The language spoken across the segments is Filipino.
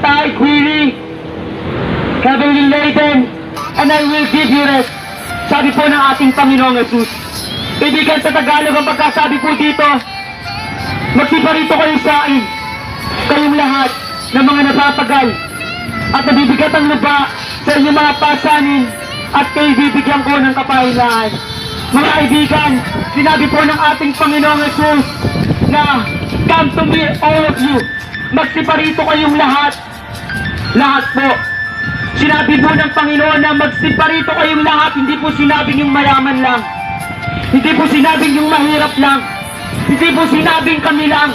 tide weary, heavily laden, and I will give you rest. Sabi po ng ating Panginoong Jesus. Kaibigan, sa Tagalog ang pagkasabi po dito, magsiparito kayo sa akin, kayong lahat ng mga napapagal at nabibigat ang lupa sa inyong mga pasanin at kayo bibigyan ko ng kapahingahan. Mga kaibigan, sinabi po ng ating Panginoong Jesus na come to me all of you, magsiparito kayong lahat. Lahat po. Sinabi po ng Panginoon na magsiparito kayong lahat, hindi po sinabing yung mayaman lang. Hindi po sinabing yung mahirap lang. Hindi po sinabing kami lang.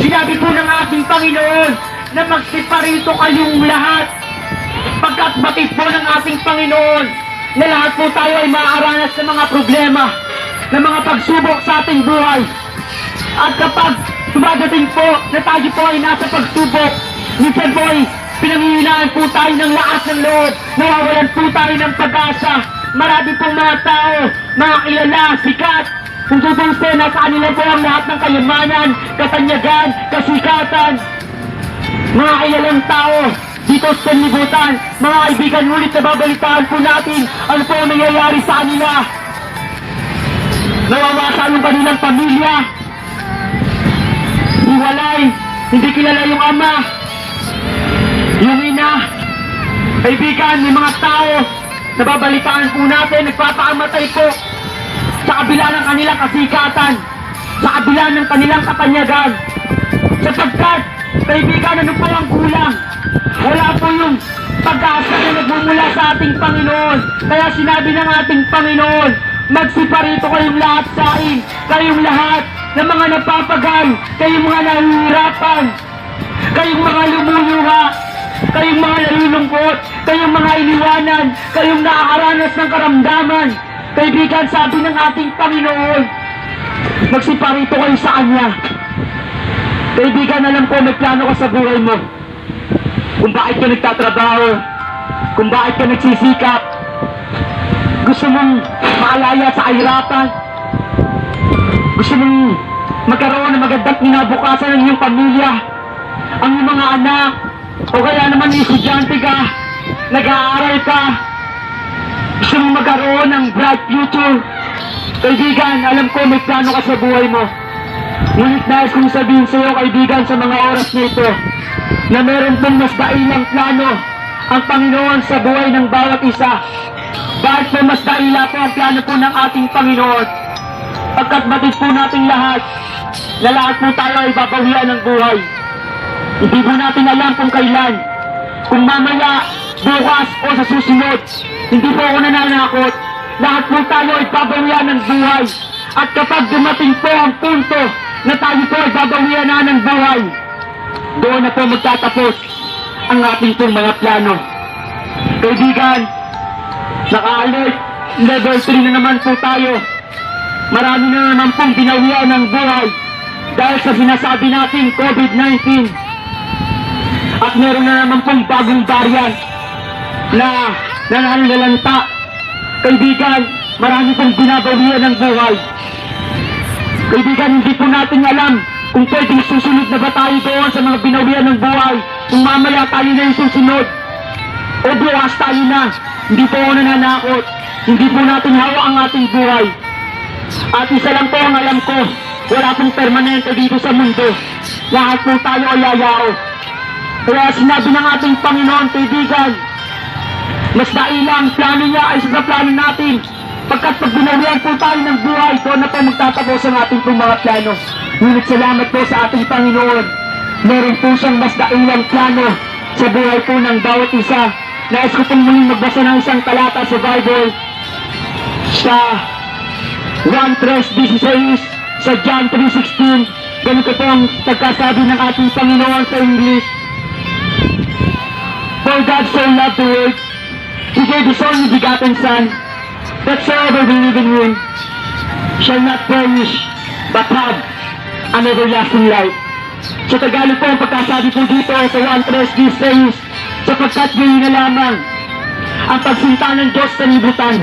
Sinabi po ng ating Panginoon na magsiparito kayong lahat. Pagkat batid po ng ating Panginoon na lahat po tayo ay maaaranas ng mga problema, ng mga pagsubok sa ating buhay. At kapag dumadating po na tayo po ay nasa pagsubok, minsan po ay pinanghihinaan po tayo ng lakas ng loob, nawawalan po tayo ng pag-asa. Marami pong mga tao, mga kilala, sikat, kung tutusin na sa kanila po ang lahat ng kayamanan, katanyagan, kasikatan. Mga kilalang tao dito sa libutan, mga kaibigan, ulit na babalitaan po natin ano po ang nangyayari sa kanila. Nawawasan yung kanilang pamilya, hiwalay, hindi kilala yung ama, yung ina. Kaibigan, may mga tao nababalitaan po natin, nagpapakamatay po sa kabila ng kanilang kasikatan, sa kabila ng kanilang kapanyagan. Sapagkat, kaibigan, ano po ang kulang? Wala po yung pag-asa na nagmumula sa ating Panginoon. Kaya sinabi ng ating Panginoon, magsiparito kayong lahat sa akin, kayong lahat ng mga napapagal, kayong mga nahihirapan, kayong mga lumuluha, kayong mga nalulungkot, kayong mga iniwanan, kayong nakakaranas ng karamdaman. Kaibigan, sabi ng ating Panginoon, magsiparito kayo sa Kanya. Kaibigan, alam ko may plano ka sa buhay mo. Kung bakit ka nagtatrabaho, kung bakit ka nagsisikap, gusto mong makalaya sa kahirapan, gusto mong magkaroon ng magandang kinabukasan ng iyong pamilya, ang iyong mga anak, o kaya naman estudyante ka, nag-aaral ka, gusto mong magkaroon ng bright future. Kaibigan, alam ko may plano ka sa buhay mo. Ngunit nais kong sabihin sa iyo, kaibigan, sa mga oras na ito, na meron pong mas dailang plano ang Panginoon sa buhay ng bawat isa. Bakit po mas daila po ang plano po ng ating Panginoon? Pagkat batid po nating lahat, na lahat po tayo ay babawian ng buhay. Hindi po natin alam kung kailan, kung mamaya, bukas o sa susunod. Hindi po ako nananakot. Lahat po tayo ay babawian ng buhay. At kapag dumating po ang punto na tayo po ay babawian na ng buhay, doon na po magtatapos ang ating pong mga plano. Kaibigan, naka-alert, level 3 na naman po tayo. Marami na naman pong binawian ng buhay dahil sa sinasabi natin COVID-19. At meron na naman pong bagong variant na nananalanta. Kaibigan, marami pong binabawian ng buhay. Kaibigan, hindi po natin alam kung pwedeng susunod na ba tayo doon sa mga binawian ng buhay. Kung mamaya tayo na yung susunod o bukas tayo na. Hindi po ako nananakot. Hindi po natin hawak ang ating buhay. At isa lang po ang alam ko, wala pong permanente dito sa mundo. Lahat po tayo ay yayao. Kaya sinabi ng ating Panginoon, kaibigan, mas daila ang plano niya ay sa plano natin. Pagkat pag binawian po tayo ng buhay, doon na po magtatapos ang ating pong mga plano. Ngunit salamat po sa ating Panginoon. Meron po siyang mas dailang plano sa buhay po ng bawat isa. Nais ko pong muling magbasa ng isang talata sa Bible sa 1:16 sa John 3:16. Ganito po ang pagkasabi ng ating Panginoon sa English. For God so loved the world, He gave His only begotten Son, that whosoever believe in Him shall not perish, but have an everlasting life. Sa Tagalog po ang pagkasabi po dito sa 1:16, sapagkat gayon na lamang ang pagsinta ng Diyos sa libutan,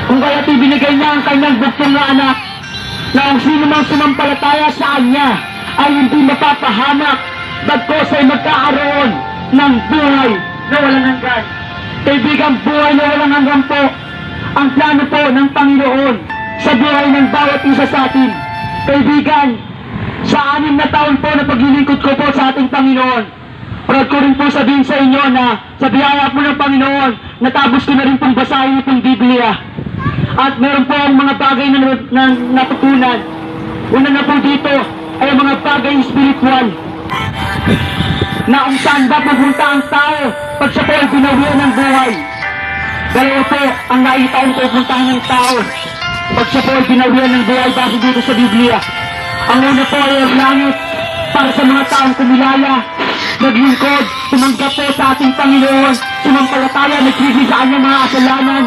kung kaya't ibinigay niya ang kanyang bugtong na anak, na ang sino mang sumampalataya sa Kanya ay hindi mapapahamak, bagkos ay magkakaroon ng buhay na walang hanggan. Kaibigan, buhay na walang hanggan po ang plano po ng Panginoon sa buhay ng bawat isa sa atin. Kaibigan, sa 6 na taon po na paglilingkod ko po sa ating Panginoon, proud ko rin po sabihin sa inyo na sa biyaya po ng Panginoon, natapos ko na rin pong basahin itong Biblia. At meron po ang mga bagay na natutunan. Una na po dito ay ang mga bagay spiritual na kung saan ba pupunta ang tao pag siya po ay binawian ng buhay. Dalawa po ang nakita ang pupuntahan ng tao pag siya po ay binawian ng buhay base dito sa Biblia. Ang una po ay ang langit para sa mga taong kumilala, naglingkod, tumanggap po sa ating Panginoon, sumampalataya, nagsisi sa kanyang mga kasalanan.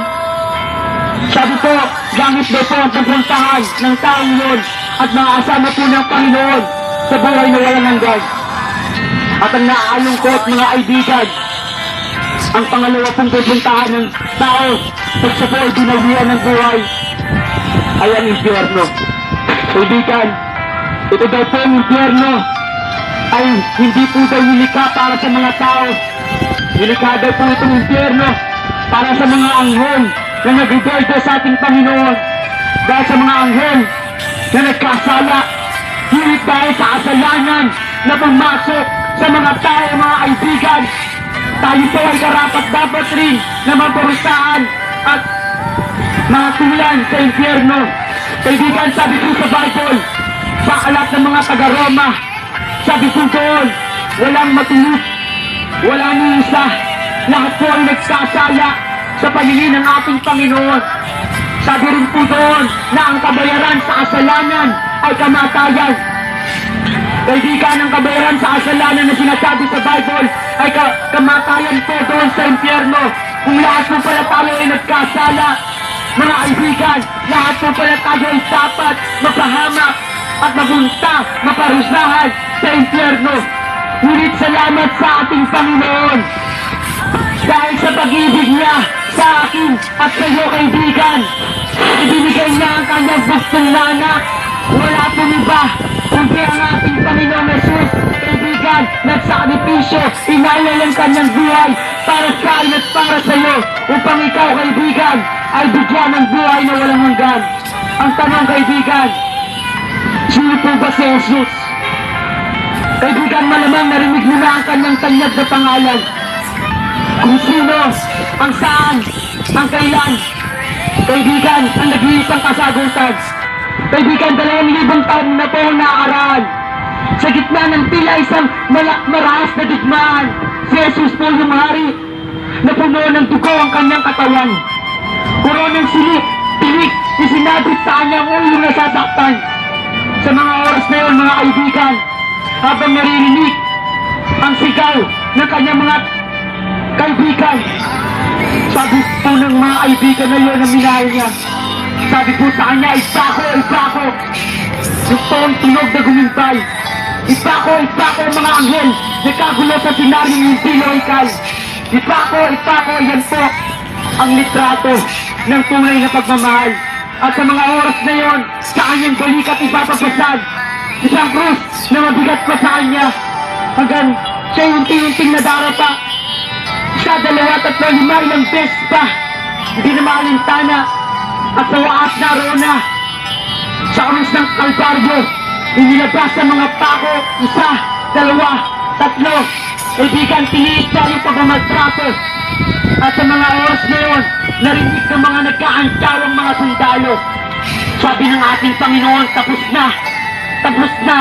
Sabi po, langit daw po ang pupuntahan ng taong yun at makakasama po ng Panginoon sa buhay na walang hanggan. At ang naaalungkot mga kaibigan, ang pangalawa pong pupuntahan ng tao pag siya po ay binawian ng buhay ay ang impyerno. Kaibigan, ito daw po ang impyerno ay hindi po daw nilikha para sa mga tao. Nilikha daw po itong impyerno para sa mga anghel na nag-revolve sa ating Panginoon. Dahil sa mga anghel na nagkasala, hindi dahil sa kasalanan na pumasok sa mga tao, mga kaibigan, tayo po ay karapat-dapat rin na maparusahan at mga tulan sa impyerno. Kaibigan, sabi po sa Bible, sa alat ng mga taga-Roma, sabi po doon, walang matulog, wala ni isa, lahat po ay nagsasala sa paningin ng ating Panginoon. Sabi rin po doon na ang kabayaran sa kasalanan ay kamatayan. Kaibigan, ang kabayaran sa kasalanan na sinasabi sa Bible ay kamatayan po doon sa impyerno. Kung lahat po pala tayo ay nagkasala, mga kaibigan, lahat po pala tayo ay dapat mapahamak at mapunta, maparusahan sa impyerno. Ngunit salamat sa ating Panginoon dahil sa pag-ibig niya sa akin at sa iyo, kaibigan. Ibinigay niya ang kanyang bugtong na anak. Wala pong iba kundi ang ating Panginoong Jesus. Kaibigan, nagsakripisyo, inalay ang kanyang buhay para sa akin at para sa iyo upang ikaw, kaibigan, ay bigyan ng buhay na walang hanggan. Ang tanong, kaibigan, sino po ba si Jesus? Kaibigan, malamang narinig mo na ang kanyang tanyag na pangalan. Kung sino, ang saan, ang kailan. Kaibigan, ang nag-iisang kasagutan. Kaibigan, 2,000 taon na po ang nakaraan. Sa gitna ng tila isang marahas na digmaan, si Jesus po yung hari na puno ng dugo ang kanyang katawan. Puro ng silik, tinik, isinabit sa kanyang ulo na sasaktan. Sa mga oras na yun, mga kaibigan, habang naririnig ang sigaw ng kanyang mga kaibigan, sabi po ng mga kaibigan na yun na minahal niya, sabi po sa kanya, ipako, ipako. Yung toong tunog na gumimbay, ipako, ipako mga anghel, nagkagulo sa sinaryong yung piloikal. Ipako, ipako, yan po ang litrato ng tunay na pagmamahal. At sa mga oras na yon, sa kanyang balikat ipapagpasad, isang krus na mabigat pa sa kanya, hanggang siya unti-unting nadarapa. Isa, 2, 3, 5, ilang beses pa, hindi na maalintana. At sa wakas na Rona, sa krus ng Kalbaryo, inilabas sa mga pako, 1, 2, 3. Kaibigan, tiniis pa yung pagmamaltrato. At sa mga oras na yun, narinig ng mga nagkaantawang mga sundalo. Sabi ng ating Panginoon, tapos na, tapos na.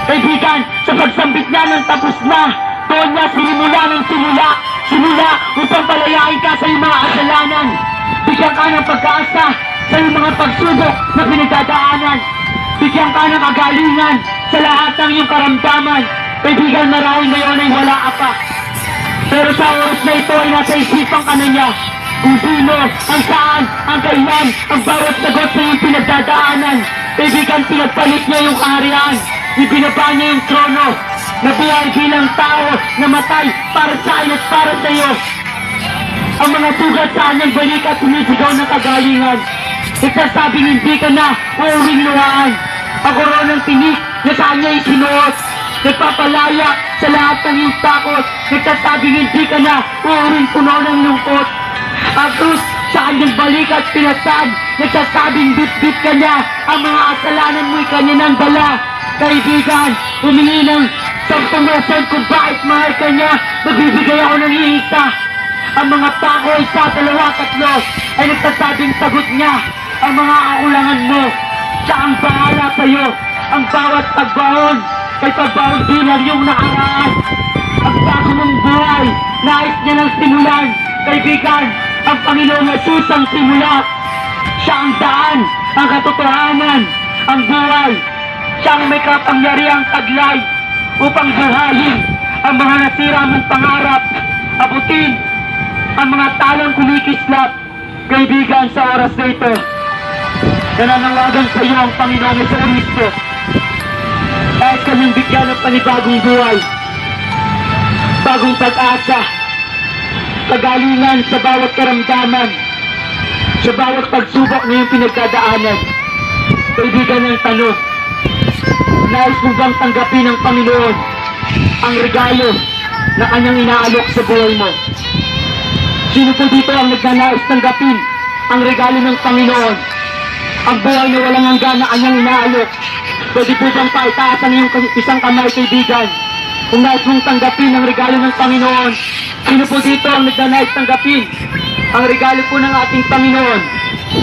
Kaibigan, sa pagsambit niya ng tapos na, doon niya sinimula ng simula upang palayain ka sa iyong mga kasalanan. Bigyan ka ng pag-asa sa iyong mga pagsubok na pinagdadaanan. Bigyan ka ng kagalingan sa lahat ng iyong karamdaman. Kaibigan, marahil ngayon ay wala ka pa. Pero sa oras na ito ay nasa isipan ka na niya. Kung sino, ang saan, ang kailan, ang bawat sagot sa iyong pinagdadaanan. Kaibigan, pinagpalit niya yung kaharian. Ibinaba niya yung trono. Nabuhay bilang tao, namatay para sa iyo at para sa iyo. Ang mga sugat sa kanyang balikat sumisigaw ng kagalingan. Itasabing hindi ka na uuwing luhaan. Ang koronang tinik na sa kanya isinuot. nagpapalaya sa lahat ng iyong takot, nagsasabing hindi ka na uuring puno ng lungkot. Ang krus sa kanyang balikat pinasad, nagsasabing bit-bit ka niya, ang mga kasalanan mo'y kanya nang dala. Kaibigan, humingi ng 10% kung bakit mahal ka niya, magbibigay ako ng iisa. Ang mga tako, isa, dalawa, tatlo, ay nagsasabing sagot niya ang mga kakulangan mo. Siya ang bahala sa'yo, ang bawat pagbaon, kay pagbaon din ang iyong nakaraan. Ang bago mong buhay, nais niya ng simulan. Kaibigan, ang Panginoong Jesus ang simula. Siya ang daan, ang katotohanan, ang buhay. Siya ang may kapangyarihang taglay upang buhayin ang mga nasira mong pangarap, abutin ang mga talong kumikislap. Kaibigan, sa oras na ito, nananawagan sa iyo ang Panginoong Kristo. Kahit kanyang bigyan ng panibagong buhay, bagong pag-asa, kagalingan sa bawat karamdaman, sa bawat pagsubok na iyong pinagdadaanan. Kaibigan, ng tanong, nais mo bang tanggapin ng Panginoon ang regalo na kanyang inaalok sa buhay mo? Sino po dito ang nagnanais tanggapin ang regalo ng Panginoon? Ang buhay na walang hanggan na kanyang inaalok. Pwede po bang paitaas ang iyong isang kamay, kaibigan? Kung nais mong tanggapin ang regalo ng Panginoon, sino po dito ang nagnanais tanggapin ang regalo po ng ating Panginoon?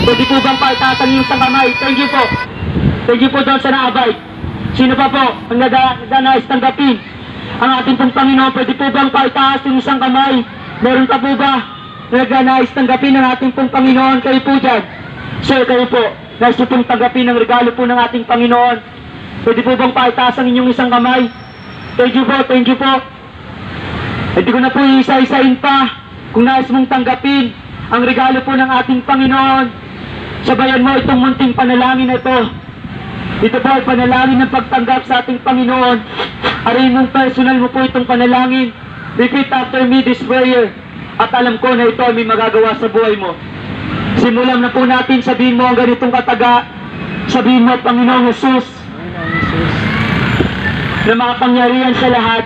Pwede po bang paitaas ang iyong isang kamay? Thank you po. Thank you po doon sa naabay. Sino pa po ang nagnanais tanggapin ang ating pong Panginoon? Pwede po bang paitaas yung isang kamay? Meron pa po ba nagnanais tanggapin ang ating pong Panginoon? Kayo po dyan. Sir, kayo po. Nais po pong tanggapin ang regalo po ng ating Panginoon. Pwede po bang paitaas ang inyong isang kamay? Thank you po, thank you po. Hindi ko na po isa-isain pa. Kung nais mong tanggapin ang regalo po ng ating Panginoon, sabayan mo itong munting panalangin na ito. Ito po ay panalangin ng pagtanggap sa ating Panginoon. Arayin mong personal mo po itong panalangin. Repeat after me this prayer. At alam ko na ito ay may magagawa sa buhay mo. Simulan na po natin, sabihin mo ang ganitong kataga. Sabihin mo, Panginoong Jesus, na makapangyarihan sa lahat.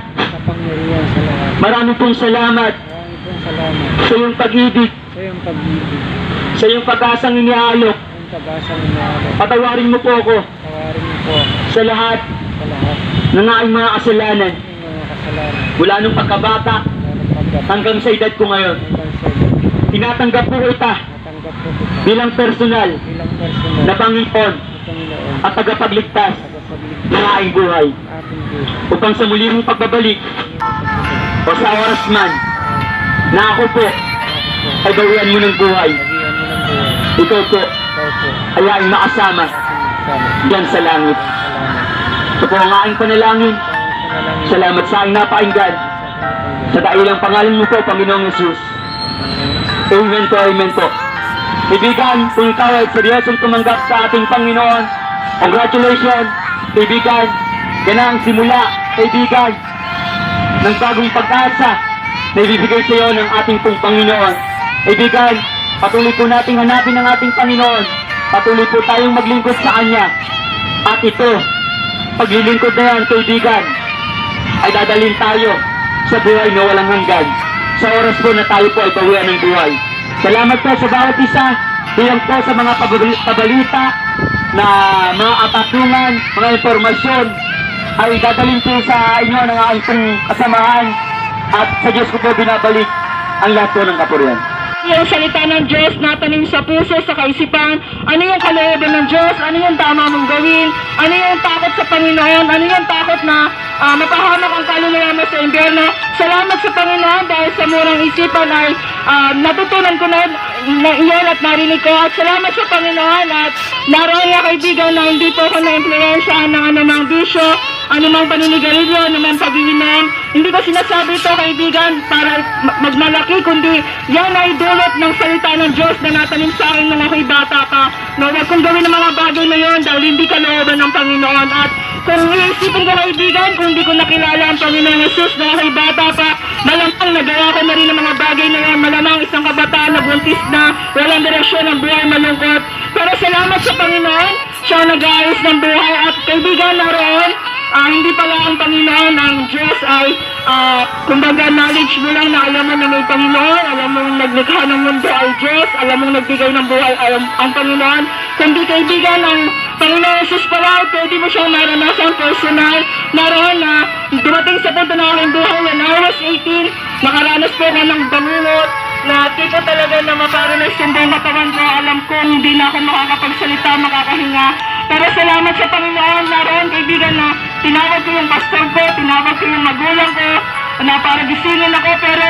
Maraming pong salamat sa iyong pag-ibig, sa iyong pag-asang iniaalok. Patawarin mo po ako sa lahat ng aking mga kasalanan. Mula nung pagkabata hanggang sa edad ko ngayon, tinatanggap po kita bilang personal na Panginoon at tagapagligtas ng aking buhay, upang sa muli mong pagbabalik o sa oras man na ako po ay bawian mo ng buhay, ikaw po ay aking makasama diyan sa langit. Ito po ang aking panalangin. Salamat sa aking napakinggan. Sa dailang pangalan mo po, Panginoong Jesus. Amen po, amen po. Kaibigan, kung ikaw ay seryosong tumanggap sa ating Panginoon, congratulations, kaibigan. Yan ang simula, kaibigan, ng bagong pag-asa na ibibigay sa iyo ng ating pong Panginoon. Kaibigan, patuloy po nating hanapin ang ating Panginoon. Patuloy po tayong maglingkod sa Kanya. At ito, paglilingkod na yan, kaibigan, ay dadalhin tayo sa buhay na walang hanggan. Sa oras po na tayo po ay bawian ng buhay. Salamat po sa bawat isa. Diyan po sa mga pabalita na mga kapatungan, mga impormasyon ay dadalhin po sa inyo ng aking kasamahan. At sa Diyos ko po binabalik ang lahat po ng kapurihan. Yung salita ng Diyos natanim sa puso, sa kaisipan. Ano yung kalooban ng Diyos? Ano yung tama mong gawin? Ano yung takot sa Panginoon? Ano yung takot na mapahamak ang kaluluwa mo sa impyerno? Salamat sa Panginoon dahil sa murang isipan ay natutunan ko na iyon at narinig ko. At salamat sa Panginoon at naroon nga kaibigan na hindi po ako na-influensyahan ng anumang bisyo, anumang paninigarilyo, anumang pag-iinom. Hindi ko sinasabi ito, kaibigan, para magmalaki, kundi yan ay dulot ng salita ng Diyos na natanim sa akin nung ako'y bata pa. No, huwag kong gawin ng mga bagay na yun dahil hindi kalooban ng Panginoon. At kung iisipin ko, kaibigan, kung hindi ko nakilala ang Panginoon Jesus nung ako'y bata pa, malamang nagawa ko na rin ang mga bagay na yun. Malamang isang kabataan na buntis na, walang direksyon ng buhay, malungkot. Pero salamat sa Panginoon, siya nag-aayos ng buhay. At kaibigan, naroon, hindi pala ang Panginoon, ang Diyos ay kumbaga knowledge mo lang na alam mo na may Panginoon, alam mo naglikha ng mundo ay Diyos, alam mo nagbigay ng buhay ay ang Panginoon. Kundi kaibigan, ang Panginoon Jesus pala, pwede mo siyang maranasan personal. Naroon na dumating sa punto ng aking buhay when I was 18, nakaranas po ako ng bangungot, na tipo talaga na maparanas yung buong katawan ko. Alam ko hindi na ako makakapagsalita, makakahinga. Pero salamat sa Panginoon, naroon kaibigan na tinawag ko yung pastor ko, tinawag ko yung magulang ko, na para gisingin ako. Pero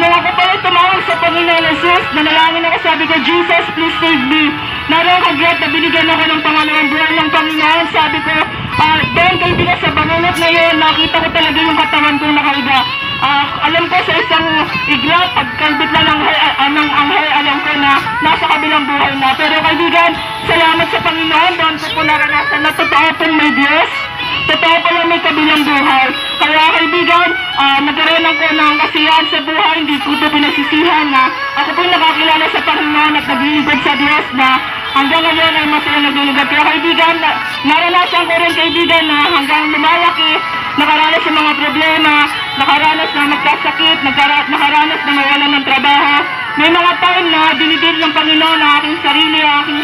nung ako pala tumawag sa Panginoon Jesus, nanalangin ako, sabi ko, Jesus, please save me. Naroon kagat na binigyan ako ng pangalawang buhay ng Panginoon. Sabi ko, doon kaibigan sa bangungot na yun, nakita ko talaga yung katawan kong nakaiga. Alam ko sa isang iglap, pagkalbit na ng anghel, alam ko na nasa kabilang buhay na. Pero kaibigan, salamat sa Panginoon, doon ko po naranasan na totoo pong may Diyos. Totoo pala may kabilang buhay. Kaya kaibigan, nagkaroon ako ng kasiyahan sa buhay, hindi ko ito pinagsisihan na ako po nakakilala sa Panginoon at naglilingkod sa Diyos na hanggang ngayon ay masaya naglilingkod. Kaya kaibigan, naranasan ko rin kaibigan na hanggang lumalaki, nakaranas sa mga problema, nakaranas na magkasakit, nakaranas na mawalan ng trabaho. May mga time na dinidil ng Panginoon ang aking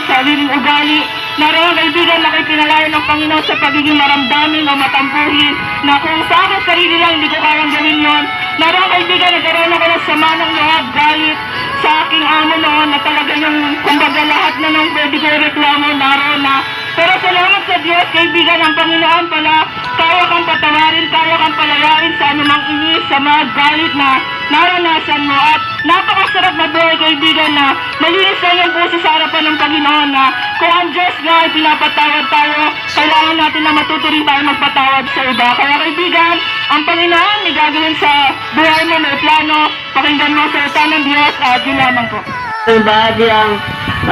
sariling ugali. Naroon kaibigan na kayo pinalayan ng Panginoon sa pagiging maramdamin o matampuhin na kung sa aking sarili lang hindi ko kayang gawin yon. Naroon kaibigan nagkaroon ako ng sama ng loob, galit sa aking amo noon na talaga yung kumbaga lahat na ng pwede ko reklamo naroon na. Pero salamat sa Diyos kaibigan, ang Panginoon pala kaya kang patawarin, kaya kang palayain sa anumang inis, sa mga galit na naranasan mo. At napakasarap na buhay kaibigan na malinis lang yung puso sa harapan ng Panginoon na kung ang Diyos nga ay pinapatawad tayo, kailangan natin na matuto rin tayo magpatawad sa iba. Kaya kaibigan, ang Panginoon may gagawin sa buhay mo, may plano, pakinggan mo sa salita ng Diyos at yun lamang po. Ang bahagi ang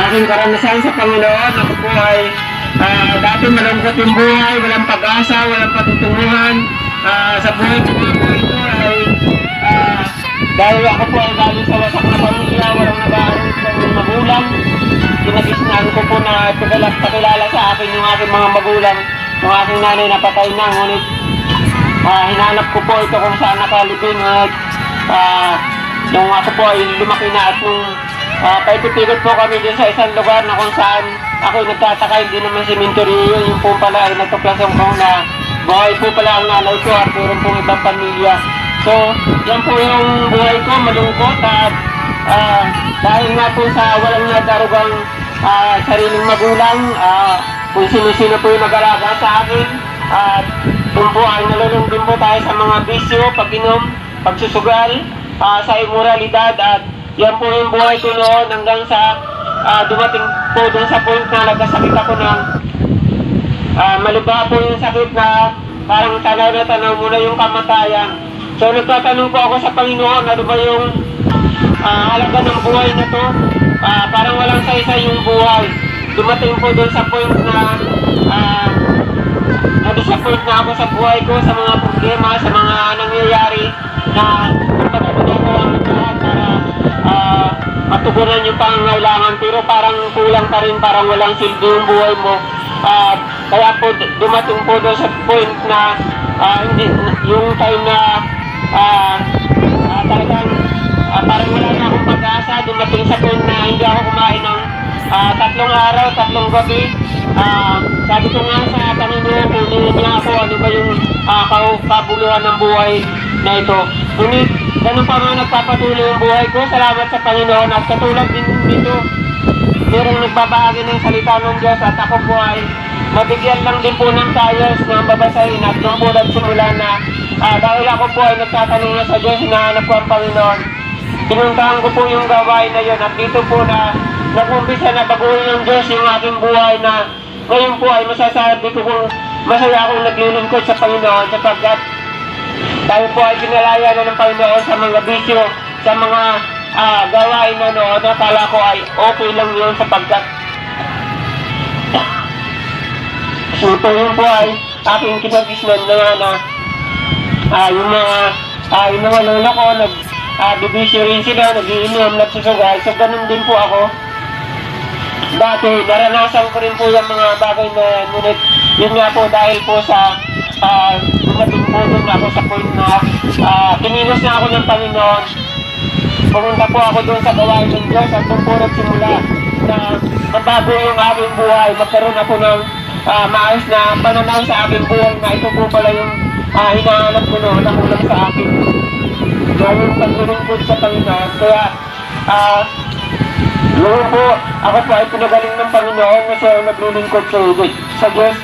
aking karanasan sa Panginoon. Ako po ay dati malungkot yung buhay, walang pag-asa, walang patutunguhan. Sa buhay ko po ito ay dahil ako po ay galing sa wasak na pamilya, walang nag-aaral ng magulang. Kinagisnaan ko po na pakilala sa akin yung aking mga magulang, yung aking nanay na patay na. Ngunit hinanap ko po ito kung saan nakalibing at nung ako po ay lumaki na at nung paipipikot po kami din sa isang lugar na kung saan ako nagtataka, hindi naman cemetery yun, yung po pala ay nagkaplasong ko na buhay po pala ang nanay ko at meron pong ibang pamilya. So, yan po yung buhay ko, malungkot at dahil nga po sa walang nagarugang sariling magulang, kung sino-sino po yung nag-alaga sa akin at kung po ay nalulong din po tayo sa mga bisyo, pag-inom, pagsusugal, sa immoralidad at yan po yung buhay ko noon hanggang sa dumating po dun sa point na nagkasakit ako ng malubha po yung sakit na parang tanaw na tanaw muna yung kamatayan. So nagtatanong po ako sa Panginoon, ano ba yung halaga ng buhay na to? Parang walang saysay yung buhay. Dumating po dun sa point na na-disappoint na ako sa buhay ko, sa mga problema, sa mga nangyayari na ginagawa ng lahat para matugunan yung pangangailangan, pero parang kulang pa rin, parang walang silbi yung buhay mo. Kaya po dumating po doon sa point na hindi, yung time na talagang parang wala na akong pag-asa. Dumating sa point na hindi ako kumain ng 3 araw, 3 gabi. Sabi ko nga sa Panginoon, kunin niya ako, ano ba yung kabuluhan ng buhay na ito. Ngunit ganun pa nga nagpapatuloy yung buhay ko. Salamat sa Panginoon at katulad din dito, merong nagbabahagi ng salita ng Diyos at ako po ay mabigyan lang din po ng tayos na babasahin at nung po nagsimula na dahil ako po ay nagtatanong na sa Diyos, hinahanap ko ang Panginoon. Pinuntahan ko po yung gawain na yun at dito po na nag-umpisa na baguhin ng Diyos yung aking buhay na ngayon po ay masasabi ko kung masaya akong naglilingkod sa Panginoon sapagkat tayo po ay pinalaya na ng Panginoon sa mga bisyo, sa mga gawain na noon. Akala ko ay okay lang yun sapagkat ito yun po ay aking kinagisnan na yung mga lola ko nagbibisyo rin sila, nagiinom, nagsusugal. So ganun din po ako. Dati naranasan ko rin po yung mga bagay na yan. Ngunit yun nga po dahil po sa dumating po doon ako sa point na kinilos na ako ng Panginoon. Pumunta po ako doon sa gawain ng Diyos at doon po nagsimula na mabago yung aking buhay. Magkaroon ako ng maayos na pananaw sa aking buhay na ito po pala yung hinahanap ko noon na kulang sa akin. Yung paglilingkod sa Panginoon. Kaya noon po, ako po ay pinagaling ng Panginoon na siya ay naglilingkod sa Diyos.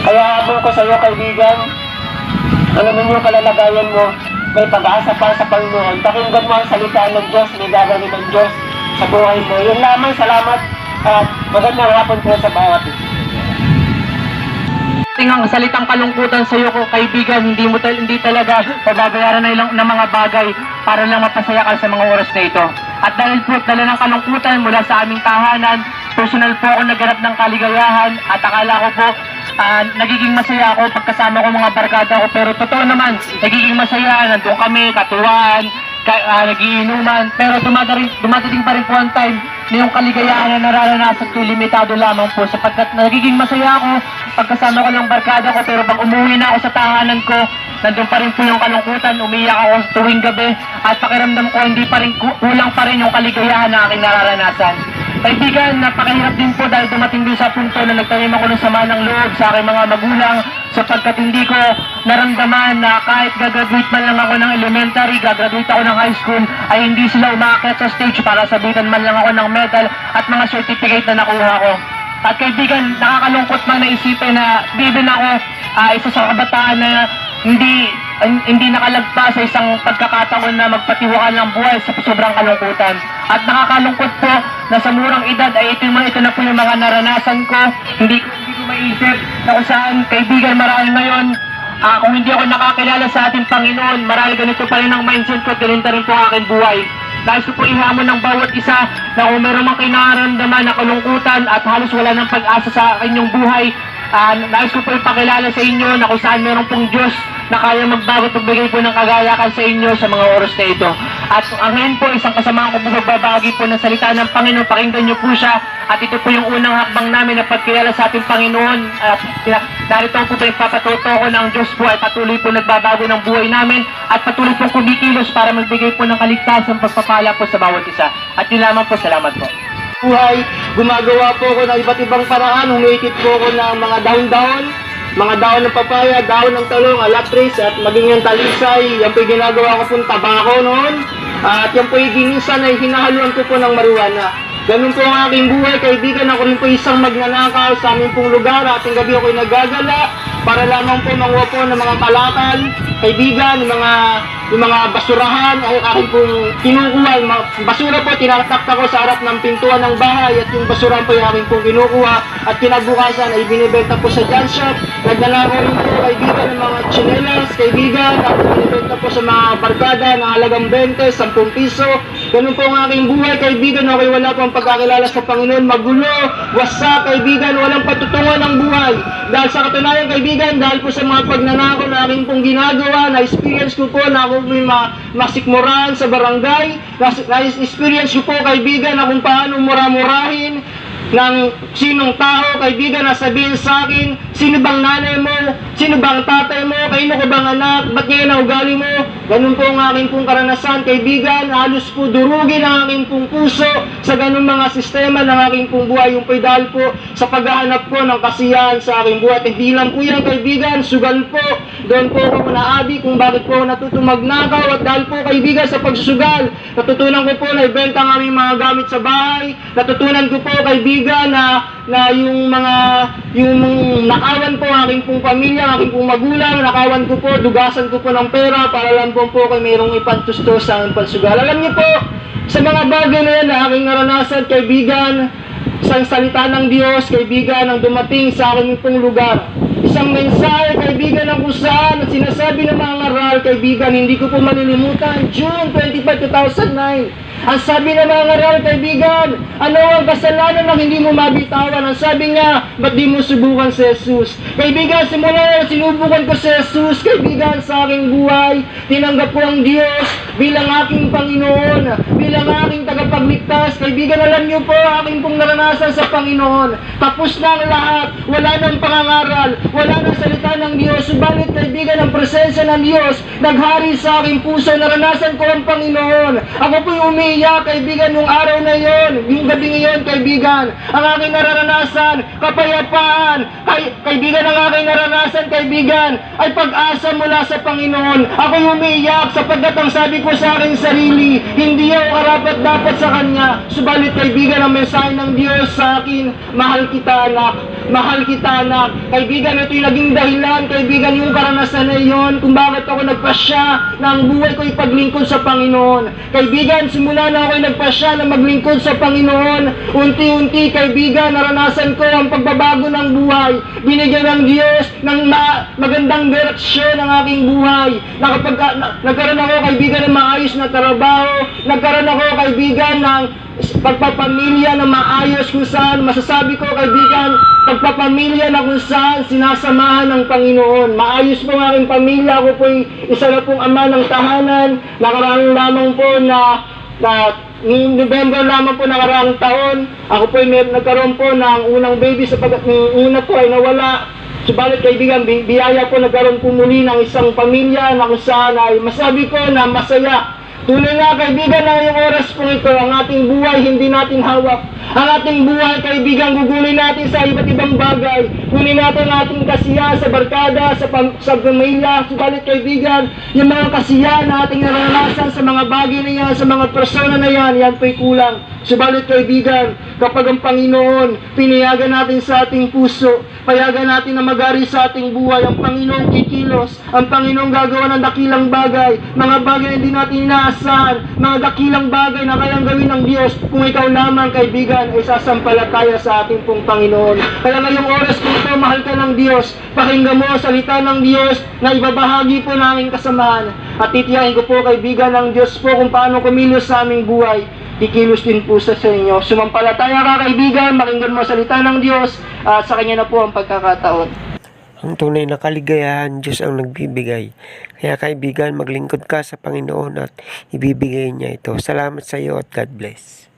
Kaya habang ko sa iyo, kaibigan, alam mo yung kalalagayan mo, may pag-asa pa sa Panginoon. Pakinggan mo ang salita ng Diyos, may gagawin ng Diyos sa buhay mo. Yun lamang, salamat at magandang hapon po sa bawat isa. Ang salitang kalungkutan sa iyo ko, kaibigan, hindi talaga pababayaran ng mga bagay para lang mapasaya ka sa mga oras na ito. At dahil po dala ng kalungkutan mula sa aming tahanan, personal po ako naghanap ng kaligayahan at akala ko po nagiging masaya ako pagkasama ko mga barkada ko, pero totoo naman, nagiging masaya, nandun kami, katuwaan, nagiinuman, pero dumadating pa rin po ang time na yung kaligayahan na nararanasan ko limitado lamang po sapagkat nagiging masaya ako pagkasama ko ng barkada ko, pero pag umuwi na ako sa tahanan ko, nandun pa rin po yung kalungkutan, umiyak ako sa tuwing gabi at pakiramdam ko hindi pa rin kulang pa rin yung kaligayahan na aking nararanasan. Kaibigan, napakahirap din po dahil dumating din sa punto na nagtanim ako ng sama ng loob sa aking mga magulang sapagkat hindi ko naramdaman na kahit gagraduate man lang ako ng elementary, gagraduate ako ng high school, ay hindi sila umaakit sa stage para sabitan man lang ako ng medal at mga certificate na nakuha ko. At kaibigan, nakakalungkot man na isipin na bibin ako isa sa kabataan na hindi nakalagpas sa isang pagkakataon na magpatiwaan ng buhay sa sobrang kalungkutan. At nakakalungkot po na sa murang edad ay ito na po yung mga naranasan ko. Hindi ko maisip na kung saan, kaibigan, marahil ngayon kung hindi ako nakakilala sa ating Panginoon, marahil ganito pa rin ang mindset ko, ganito rin po ang aking buhay. Nais ko po ihamon ng bawat isa na kung meron mang kinaramdaman na kalungkutan at halos wala ng pag-asa sa inyong buhay, nais ko po ipakilala sa inyo na kung saan meron pong Diyos na kaya magbago at magbigay po ng kagayakan sa inyo sa mga oras na ito. At ang ngayon po, isang kasamahan ko po magbabahagi po ng salita ng Panginoon. Pakinggan niyo po siya. At ito po yung unang hakbang namin na pagkilala sa ating Panginoon. Narito po ipapatuto ko ng Diyos po ay patuloy po nagbabago ng buhay namin at patuloy pong kumikilos para magbigay po ng kaligtasan pagpapala po sa bawat isa. At yun lamang po, salamat po. Buhay, gumagawa po ako ng iba't ibang paraan, humiikit po ako ng mga dahon-dahon, mga dahon ng papaya, dahon ng talong, alatris, at maging yung talisay. Yan po yung ginagawa ko pong tabako noon. At yan po yung minsan ay hinahaluan ko po ng marijuana. Ganun po ang aking buhay, kaibigan. Ako rin po isang magnanakaw sa aming pong lugar. Ating gabi ako'y nagagala para lamang po manguha po ng mga kalakal. Kaibigan, yung mga basurahan ay aking pong kinukuha. Yung mga basura po, tinatakta ko sa harap ng pintuan ng bahay at yung basurahan po yung aking pong kinukuha at kinabukasan ay binibenta po sa junk shop. Nagnanakaw rin po, kaibigan, ng mga tsinelas, kaibigan, at binibenta po sa mga barkada na halagang 20, 10 piso. Ganun po ang aking buhay, kaibigan. Okay, wala pang pagkakilala sa Panginoon, magulo, wasak, kaibigan, walang patutungan ng buhay. Dahil sa katunayan, kaibigan, dahil po sa mga pagnanakaw na aking pong ginagawa, na-experience ko po na ako may masikmorahan sa barangay, na-experience ko po, kaibigan, na kung paano mura-murahin ng sinong tao, kaibigan, na sabihin sa akin, sino bang nanay mo, sino bang tatay mo, kaino ko bang anak, ba't ngayon ang ugali mo. Ganun po ang aking pong karanasan, kaibigan. Halos po durugin ang aking pong puso sa ganun mga sistema ng aking pong buhay, yung po dahil po sa paghahanap ko ng kasiyahan sa aking buhay. At hindi lang po yan, kaibigan, sugal po. Doon po ako naabi kung bakit po natutong magnakaw. At dahil po, kaibigan, sa pagsusugal, natutunan ko po na ibenta ang aming mga gamit sa bahay. Natutunan ko po, kaibigan, na yung nakawan po ang aking pong pamilya, ang aking pong magulang, nakawan ko po, dugasan ko po ng pera para lang po kay mayroong ipantustos sa aking pagsugal. Alam niyo po, sa mga bagay na yan na aking naranasan, kaibigan, isang salita ng Diyos, kaibigan, ang dumating sa aking pong lugar. Isang mensahe, kaibigan, ang kung saan at sinasabi ng mga ngaral, kaibigan, hindi ko po malilimutan, June 25, 2009. Ang sabi ng mga ngaral, kaibigan, ano ang kasalanan na hindi mo mabitawan? Ang sabi niya, ba't di mo subukan si Jesus? Kaibigan, simula na sinubukan ko si Jesus, kaibigan, sa aking buhay, tinanggap ko ang Diyos bilang aking Panginoon, bilang aking tagapagligtas. Kaibigan, alam niyo po, aking pong naranasan sa Panginoon. Tapos na ang lahat, wala nang pangangaral, wala nang salita ng Diyos. Subalit, kaibigan, ang presensya ng Diyos, naghari sa aking puso, naranasan ko ang Panginoon. Ako po'y umiiyak, kaibigan, nung araw na yon, yung gabi ngayon, kaibigan. Ang aking naranasan, kapayapaan, kaibigan, ang aking naranasan, kaibigan, ay pag-asa mula sa Panginoon. Ako'y umiiyak sapagkat ang sabi ko sa aking sarili, hindi ako karapat dapat sa Kanya. Subalit, kaibigan, ang mensahe ng Diyos sa akin, mahal kita, anak. Mahal kita, anak. Kaibigan, ito'y naging dahilan, kaibigan, yung karanasan na yon, kung bakit ako nagpasya na ang buhay ko ipaglingkod sa Panginoon. Kaibigan, simula na ako'y nagpasya na maglingkod sa Panginoon, unti-unti, kaibigan, naranasan ko ang pagbabago ng buhay. Binigyan ng Diyos ng magandang direksyon ng aking buhay. Nagkaroon ako, kaibigan, ng maayos na trabaho. Nagkaroon ako, kaibigan, ng pagpapamilya na maayos kung saan, masasabi ko, kaibigan, pagpapamilya na kung saan sinasamahan ng Panginoon. Maayos po ang aking pamilya. Ako po'y isa na pong ama ng tahanan. Nakaraang lamang po na November lamang po nakaraang taon, ako po'y nagkaroon po ng unang baby sapagkat yung una po ay nawala. Subalit, kaibigan, biyaya po nagkaroon po muli ng isang pamilya na kung saan ay masabi ko na masaya. Tunay nga, kaibigan, na yung oras po ito, ang ating buhay hindi natin hawak. Ang ating buhay, kaibigan, gugulin natin sa iba't ibang bagay. Kunin natin ang ating kasiyahan sa barkada, sa pamilya. Subalit, kaibigan, yung mga kasiyahan na ating naranasan sa mga bagay na yan, sa mga persona na yan po'y kulang. Subalit, kaibigan, kapag ang Panginoon, pinayagan natin sa ating puso, payagan natin na magari sa ating buhay, ang Panginoon kikilos, ang Panginoon gagawa ng dakilang bagay, mga bagay na hindi natin inaasahan, mga dakilang bagay na kayang gawin ng Diyos, kung ikaw lamang, kaibigan, ay sasampalataya sa ating pong Panginoon. Kaya ngayong oras kung ito, mahal ka ng Diyos, pakinggan mo ang salita ng Diyos na ibabahagi po namin kasamahan. At titiyahin ko po, kaibigan, ng Diyos po kung paano kumilos sa aming buhay. Kikilos din po sa inyo. Sumampalataya ka, kaibigan, pakinggan mo ang salita ng Diyos, at sa Kanya na po ang pagkakataon. Ang tunay na kaligayahan, Diyos ang nagbibigay. Kaya kaibigan, maglingkod ka sa Panginoon at ibibigay niya ito. Salamat sa iyo at God bless.